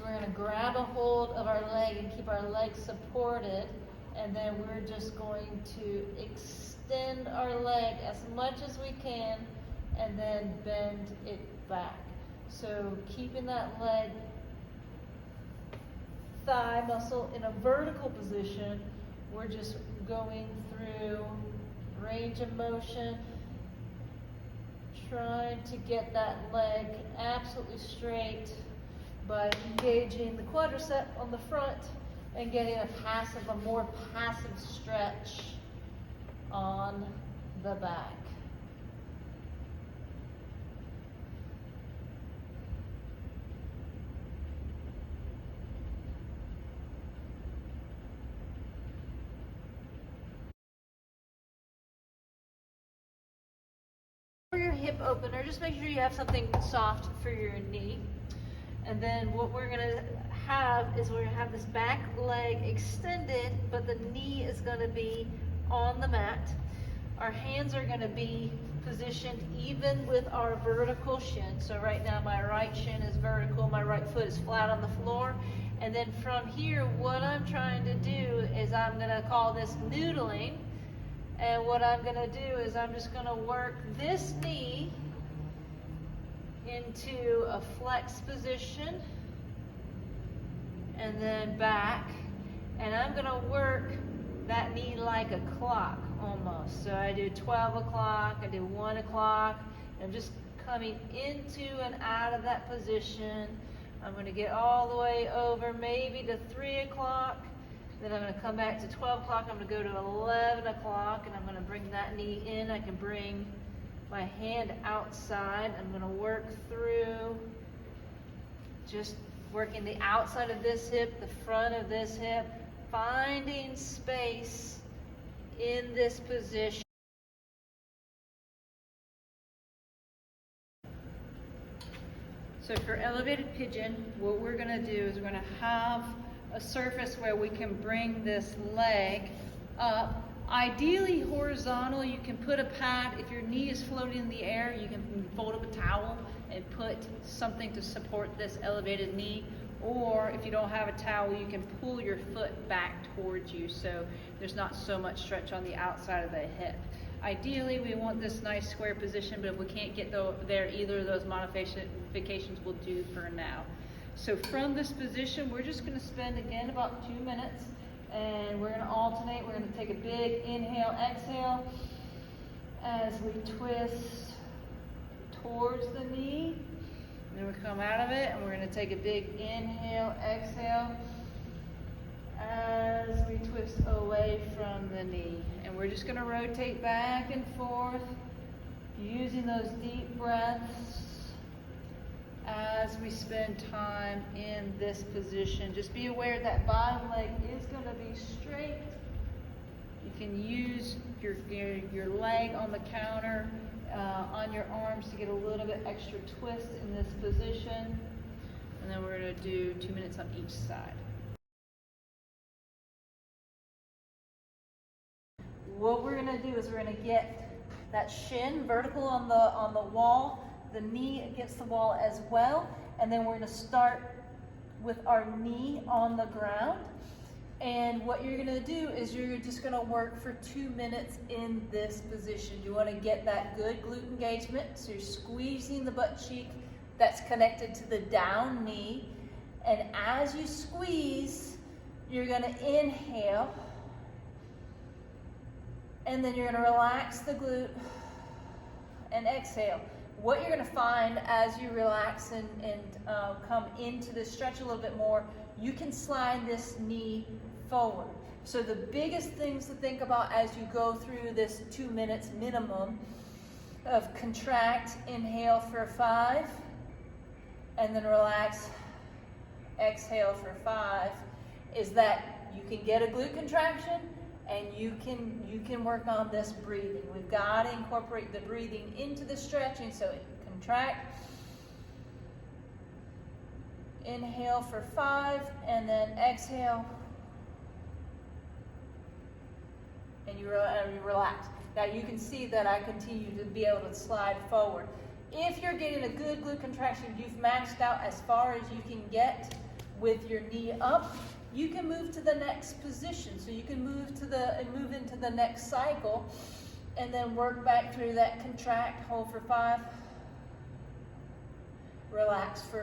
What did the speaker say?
we're going to grab a hold of our leg and keep our leg supported, and then we're just going to extend our leg as much as we can and then bend it back. So keeping that leg thigh muscle in a vertical position, we're just going through range of motion, trying to get that leg absolutely straight by engaging the quadricep on the front and getting a more passive stretch on the back. For your hip opener, just make sure you have something soft for your knee. And then what we're gonna have is we're gonna have this back leg extended, but the knee is gonna be on the mat. Our hands are gonna be positioned even with our vertical shin. So right now my right shin is vertical, my right foot is flat on the floor. And then from here, what I'm trying to do is I'm gonna call this noodling. And what I'm gonna do is I'm just gonna work this knee into a flex position and then back, and I'm gonna work that knee like a clock almost. So I do 12 o'clock, I do 1 o'clock, I'm just coming into and out of that position. I'm gonna get all the way over maybe to 3 o'clock, then I'm gonna come back to 12 o'clock, I'm gonna go to 11 o'clock, and I'm gonna bring that knee in. I can bring my hand outside. I'm gonna work through, just working the outside of this hip, the front of this hip, finding space in this position. So for elevated pigeon, what we're gonna do is we're gonna have a surface where we can bring this leg up. Ideally horizontal. You can put a pad. If your knee is floating in the air, you can fold up a towel and put something to support this elevated knee. Or if you don't have a towel, you can pull your foot back towards you so there's not so much stretch on the outside of the hip. Ideally, we want this nice square position, but if we can't get there, either of those modifications will do for now. So from this position, we're just going to spend again about 2 minutes. And we're going to alternate. We're going to take a big inhale, exhale as we twist towards the knee. And then we come out of it, and we're going to take a big inhale, exhale as we twist away from the knee. And we're just going to rotate back and forth using those deep breaths as we spend time in this position. Just be aware that bottom leg is going to be straight. You can use your leg on the counter, on your arms to get a little bit extra twist in this position. And then we're going to do 2 minutes on each side. What we're going to do is we're going to get that shin vertical on the wall, the knee against the wall as well, and then we're going to start with our knee on the ground. And what you're going to do is you're just going to work for 2 minutes in this position. You want to get that good glute engagement, so you're squeezing the butt cheek that's connected to the down knee, and as you squeeze, you're going to inhale, and then you're going to relax the glute and exhale. What you're going to find as you relax and come into this stretch a little bit more, you can slide this knee forward. So the biggest things to think about as you go through this 2 minutes minimum of contract, inhale for 5, and then relax, exhale for 5, is that you can get a glute contraction, and you can work on this breathing. We've got to incorporate the breathing into the stretching, so contract, inhale for 5, and then exhale, and you relax. Now you can see that I continue to be able to slide forward. If you're getting a good glute contraction, you've maxed out as far as you can get with your knee up, you can move to the next position. So you can move into the next cycle and then work back through that contract, hold for 5, relax for